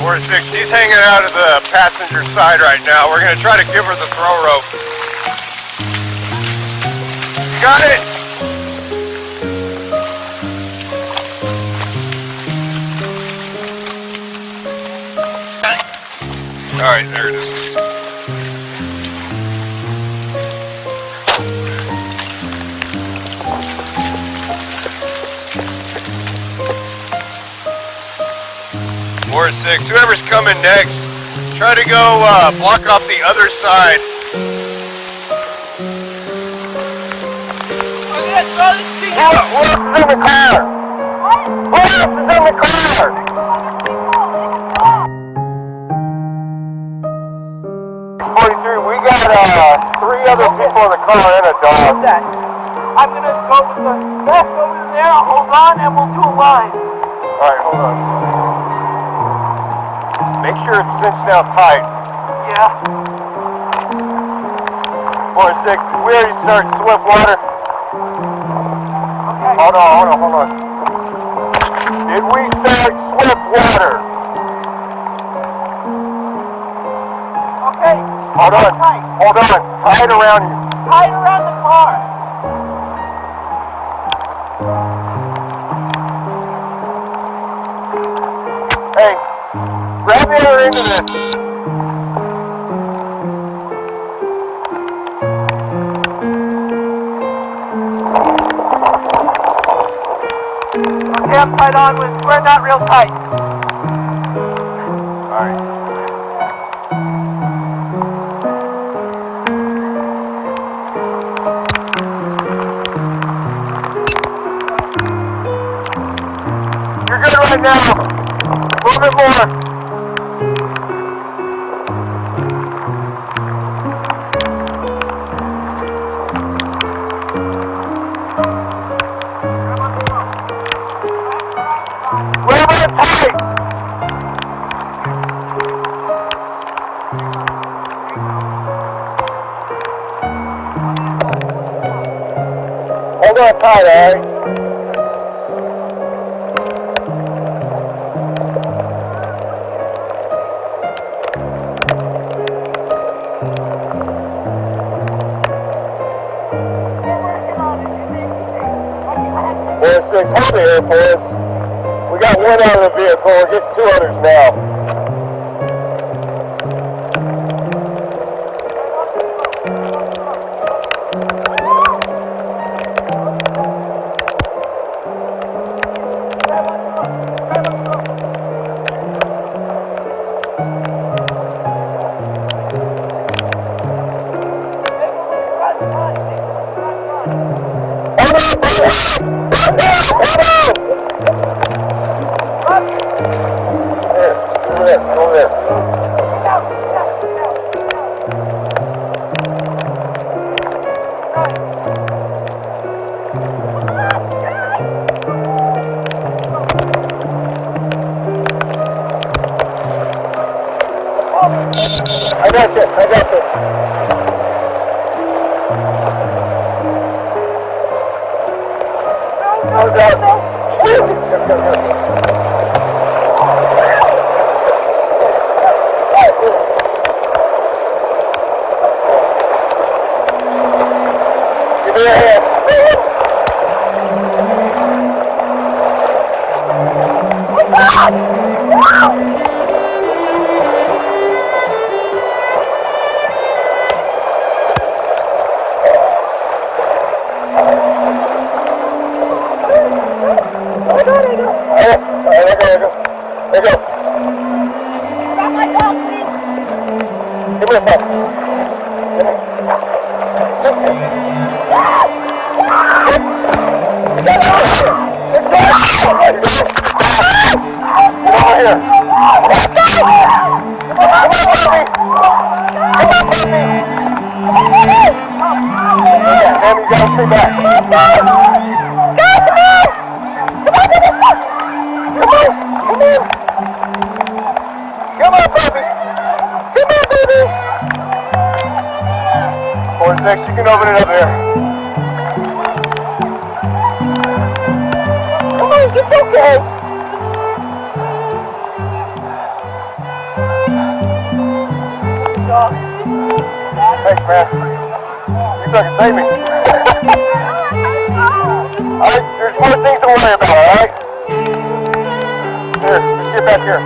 4-6, she's hanging out of the passenger side right now. We're gonna try to give her the throw rope. You got it? Alright, there it is. Or 6, whoever's coming next, try to go block off the other side. Who else is in the car? Who else is in the car? We got 3 other people in the car and a dog. I'm gonna go with the vest over there, hold on, and we'll do a line. Alright, hold on. Make sure it's cinched down tight. Yeah. 4-6, we already started swift water. Okay. Hold on. Did we start swift water? Okay. Hold on. Tie it around you. Tie it around the car. Hey, grab the other end of this. Okay, I'm tied on with, we're not real tight. Alright. You're good right now. A little bit more. Hold on tight, alright? Hold it here for us. We got 1 out of the vehicle. We're getting 2 others now. I got you. No doubt. Give me a hand. Next, you can open it up there. Come on, it's okay. Thanks, man. You fucking saved me. Alright, there's more things to worry about, alright? Here, just get back here.